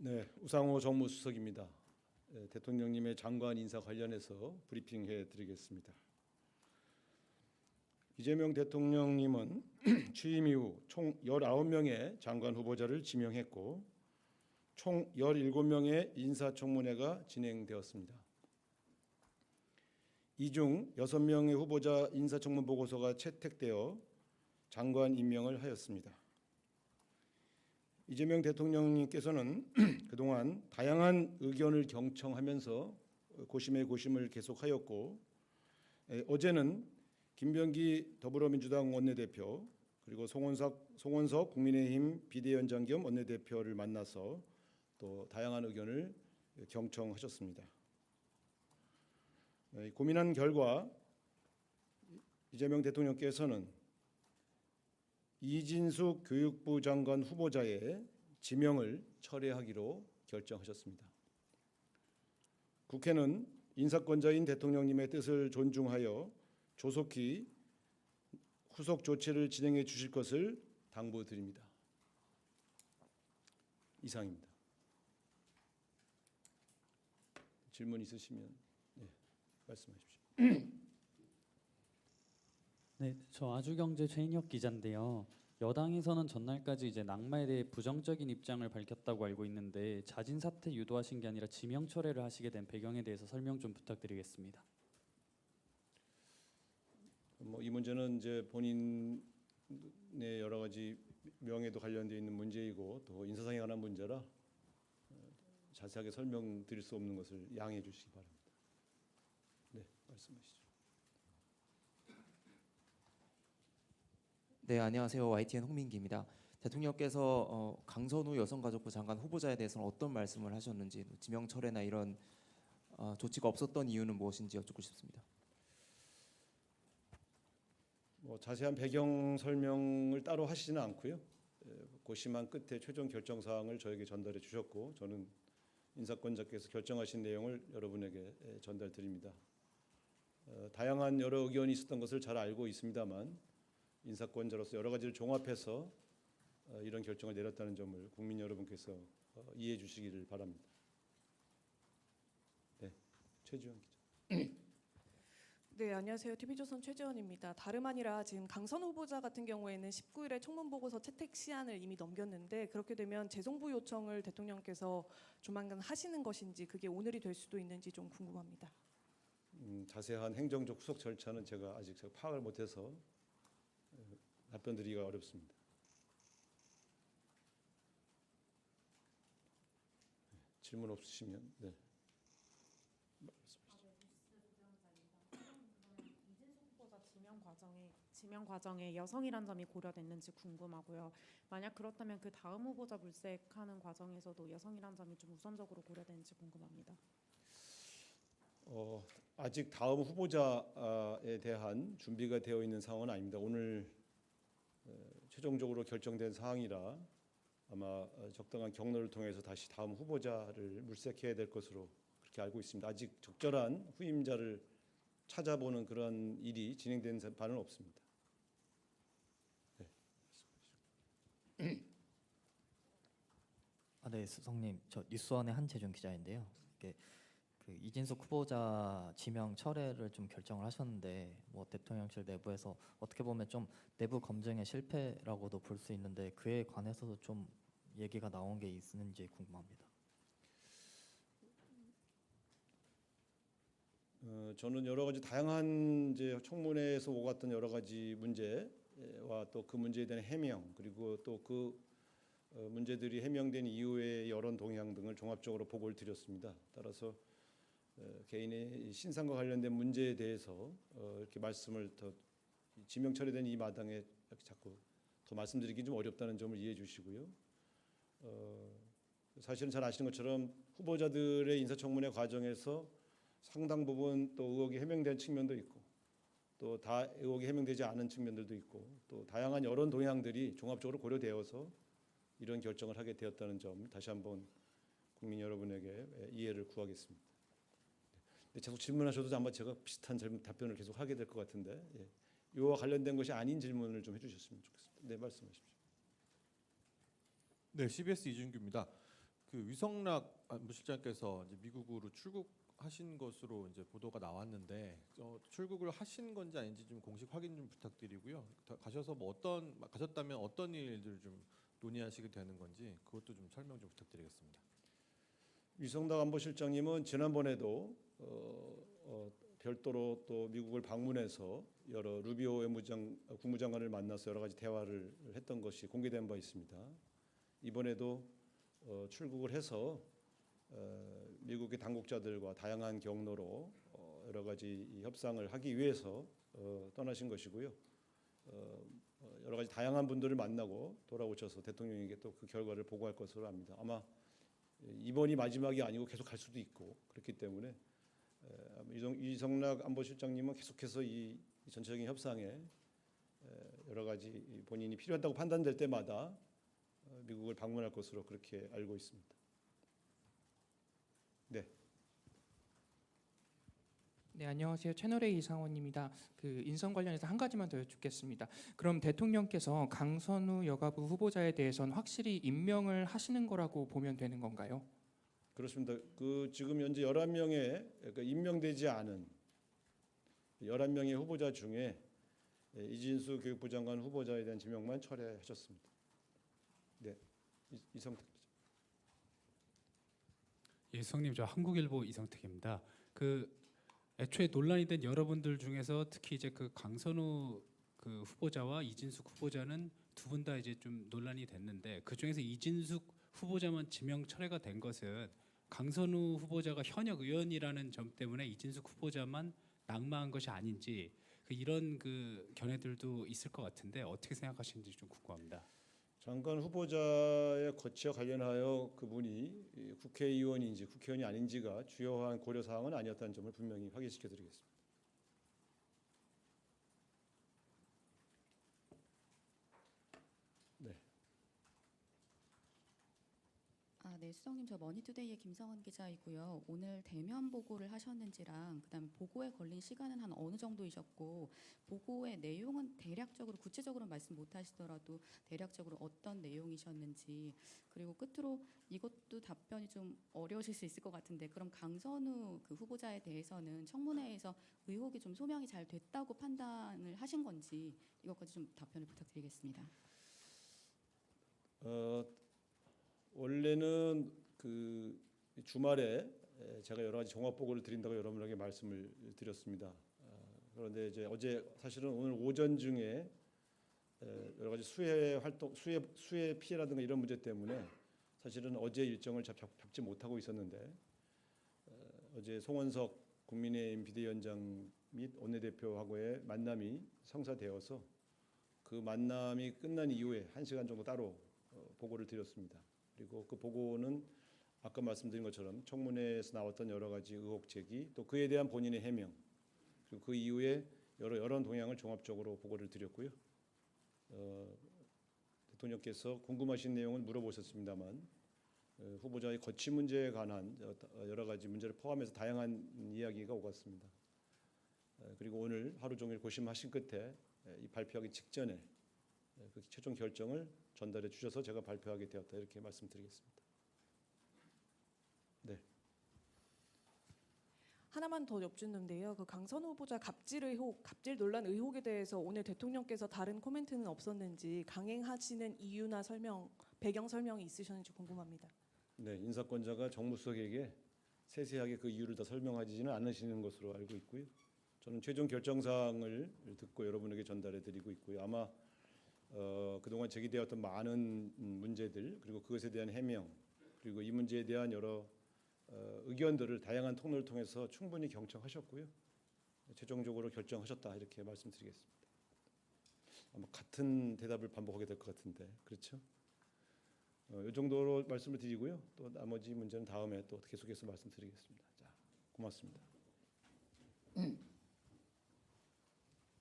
네, 우상호 정무수석입니다. 대통령님의 장관 인사 관련해서 브리핑해 드리겠습니다. 이재명 대통령님은 취임 이후 총 19명의 장관 후보자를 지명했고 총 17명의 인사청문회가 진행되었습니다. 이 중 6명의 후보자 인사청문 보고서가 채택되어 장관 임명을 하였습니다. 이재명 대통령님께서는 그동안 다양한 의견을 경청하면서 고심에 고심을 계속하였고 어제는 김병기 더불어민주당 원내대표 그리고 송원석 국민의힘 비대위원장 겸 원내대표를 만나서 또 다양한 의견을 경청하셨습니다. 고민한 결과 이재명 대통령께서는 이진숙 교육부 장관 후보자의 지명을 철회하기로 결정하셨습니다. 국회는 인사권자인 대통령님의 뜻을 존중하여 조속히 후속 조치를 진행해 주실 것을 당부드립니다. 이상입니다. 질문 있으시면 말씀하십시오. 네, 저 아주경제 최인혁 기자인데요. 여당에서는 전날까지 이제 낙마에 대해 부정적인 입장을 밝혔다고 알고 있는데 자진 사퇴 유도하신 게 아니라 지명 철회를 하시게 된 배경에 대해서 설명 좀 부탁드리겠습니다. 이 문제는 이제 본인의 여러 가지 명예도 관련되어 있는 문제이고 또 인사상에 관한 문제라 자세하게 설명드릴 수 없는 것을 양해해 주시기 바랍니다. 네, 말씀하시죠. 네, 안녕하세요. YTN 홍민기입니다. 대통령께서 강선우 여성가족부 장관 후보자에 대해서는 어떤 말씀을 하셨는지, 지명 철회나 이런 조치가 없었던 이유는 무엇인지 여쭙고 싶습니다. 자세한 배경 설명을 따로 하시지는 않고요. 고심한 끝에 최종 결정 사항을 저에게 전달해 주셨고 저는 인사권자께서 결정하신 내용을 여러분에게 전달드립니다. 다양한 여러 의견이 있었던 것을 잘 알고 있습니다만 인사권자로서 여러 가지를 종합해서 이런 결정을 내렸다는 점을 국민 여러분께서 이해해 주시기를 바랍니다. 네, 최지원 기자. 네, 안녕하세요. TV조선 최지원입니다. 다름 아니라 지금 강선 후보자 같은 경우에는 19일에 청문보고서 채택 시한을 이미 넘겼는데 그렇게 되면 재송부 요청을 대통령께서 조만간 하시는 것인지 그게 오늘이 될 수도 있는지 좀 궁금합니다. 자세한 행정적 후속 절차는 제가 파악을 못해서 답변드리기가 어렵습니다. 질문 없으시면 네. 지명 과정에 여성이란 점이 고려됐는지 궁금하고요. 만약 그렇다면 그 다음 후보자 물색하는 과정에서도 여성이란 점이 좀 우선적으로 고려되는지 궁금합니다. 아직 다음 후보자에 대한 준비가 되어 있는 상황은 아닙니다. 오늘 최종적으로 결정된 사항이라 아마 적당한 경로를 통해서 다시 다음 후보자를 물색해야 될 것으로 그렇게 알고 있습니다. 아직 적절한 후임자를 찾아보는 그런 일이 진행된 바는 없습니다. 네. 네, 수석님, 저 뉴스원의 한재준 기자인데요. 그 이진숙 후보자 지명 철회를 좀 결정을 하셨는데 대통령실 내부에서 어떻게 보면 좀 내부 검증의 실패라고도 볼 수 있는데 그에 관해서도 좀 얘기가 나온 게 있는지 궁금합니다. 저는 여러 가지 다양한 이제 청문회에서 오갔던 여러 가지 문제와 또 그 문제에 대한 해명 그리고 또 그 문제들이 해명된 이후의 여론 동향 등을 종합적으로 보고를 드렸습니다. 따라서 개인의 신상과 관련된 문제에 대해서 이렇게 말씀을 더 지명 처리된 이 마당에 자꾸 더 말씀드리기 좀 어렵다는 점을 이해해 주시고요. 사실은 잘 아시는 것처럼 후보자들의 인사청문회 과정에서 상당 부분 또 의혹이 해명된 측면도 있고 또 다 의혹이 해명되지 않은 측면들도 있고 또 다양한 여론 동향들이 종합적으로 고려되어서 이런 결정을 하게 되었다는 점 다시 한번 국민 여러분에게 이해를 구하겠습니다. 계속 질문하셔도 아마 제가 비슷한 답변을 계속 하게 될 것 같은데 이와 관련된 것이 아닌 질문을 좀 해주셨으면 좋겠습니다. 네, 말씀하십시오. 네, CBS 이준규입니다. 그 위성락 안보실장께서 이제 미국으로 출국하신 것으로 이제 보도가 나왔는데 출국을 하신 건지 아닌지 좀 공식 확인 좀 부탁드리고요. 가셔서 뭐 가셨다면 어떤 일들을 좀 논의하시게 되는 건지 그것도 좀 설명 좀 부탁드리겠습니다. 위성락 안보실장님은 지난번에도 별도로 또 미국을 방문해서 여러 루비오 국무장관을 만나서 여러 가지 대화를 했던 것이 공개된 바 있습니다. 이번에도 출국을 해서 미국의 당국자들과 다양한 경로로 여러 가지 협상을 하기 위해서 떠나신 것이고요. 여러 가지 다양한 분들을 만나고 돌아오셔서 대통령에게 또 그 결과를 보고할 것으로 압니다. 아마 이번이 마지막이 아니고 계속 갈 수도 있고 그렇기 때문에 위성락 안보실장님은 계속해서 이 전체적인 협상에 여러 가지 본인이 필요하다고 판단될 때마다 미국을 방문할 것으로 그렇게 알고 있습니다. 네. 네, 안녕하세요. 채널A 이상원입니다. 그 인선 관련해서 한 가지만 더 여쭙겠습니다. 그럼 대통령께서 강선우 여가부 후보자에 대해서는 확실히 임명을 하시는 거라고 보면 되는 건가요? 그렇습니다. 그 지금 현재 11명의 임명되지 않은 11명의 후보자 중에 이진수 교육부 장관 후보자에 대한 지명만 철회하셨습니다. 네, 이성택 기자. 예, 수석님, 저 한국일보 이성택입니다. 애초에 논란이 된 여러분들 중에서 특히 이제 그 강선우 그 후보자와 이진숙 후보자는 두 분 다 이제 좀 논란이 됐는데 그 중에서 이진숙 후보자만 지명 철회가 된 것은 강선우 후보자가 현역 의원이라는 점 때문에 이진숙 후보자만 낙마한 것이 아닌지 이런 그 견해들도 있을 것 같은데 어떻게 생각하시는지 좀 궁금합니다. 장관 후보자의 거취와 관련하여 그분이 국회의원인지 국회의원이 아닌지가 주요한 고려 사항은 아니었다는 점을 분명히 확인시켜드리겠습니다. 네, 수석님, 저 머니투데이의 김성원 기자이고요. 오늘 대면 보고를 하셨는지랑 그다음에 보고에 걸린 시간은 한 어느 정도이셨고 보고의 내용은 대략적으로 구체적으로 말씀 못하시더라도 대략적으로 어떤 내용이셨는지 그리고 끝으로 이것도 답변이 좀 어려우실 수 있을 것 같은데 그럼 강선우 그 후보자에 대해서는 청문회에서 의혹이 좀 소명이 잘 됐다고 판단을 하신 건지 이것까지 좀 답변을 부탁드리겠습니다. 원래는 그 주말에 제가 여러 가지 종합 보고를 드린다고 여러분에게 말씀을 드렸습니다. 그런데 이제 어제 사실은 오늘 오전 중에 여러 가지 수해 활동, 수해 피해라든가 이런 문제 때문에 사실은 어제 일정을 잡지 못하고 있었는데 어제 송원석 국민의힘 비대위원장 및 원내대표하고의 만남이 성사되어서 그 만남이 끝난 이후에 1시간 정도 따로 보고를 드렸습니다. 그리고 그 보고는 아까 말씀드린 것처럼 청문회에서 나왔던 여러 가지 의혹 제기 또 그에 대한 본인의 해명 그리고 그 이후에 여러 동향을 종합적으로 보고를 드렸고요. 대통령께서 궁금하신 내용은 물어보셨습니다만 후보자의 거취 문제에 관한 여러 가지 문제를 포함해서 다양한 이야기가 오갔습니다. 그리고 오늘 하루 종일 고심하신 끝에 이 발표하기 직전에 그 최종 결정을 전달해 주셔서 제가 발표하게 되었다 이렇게 말씀드리겠습니다. 네. 하나만 더 여쭙는데요. 그 강선우 후보자 갑질 의혹, 갑질 논란 의혹에 대해서 오늘 대통령께서 다른 코멘트는 없었는지 강행하시는 이유나 설명, 배경 설명이 있으셨는지 궁금합니다. 네, 인사권자가 정무수석에게 세세하게 그 이유를 다 설명하지는 않으시는 것으로 알고 있고요. 저는 최종 결정 사항을 듣고 여러분에게 전달해 드리고 있고요. 아마 그동안 제기되었던 많은 문제들 그리고 그것에 대한 해명 그리고 이 문제에 대한 여러 의견들을 다양한 통로를 통해서 충분히 경청하셨고요. 최종적으로 결정하셨다 이렇게 말씀드리겠습니다. 아마 같은 대답을 반복하게 될 것 같은데 그렇죠? 이 정도로 말씀을 드리고요. 또 나머지 문제는 다음에 또 계속해서 말씀드리겠습니다. 자, 고맙습니다.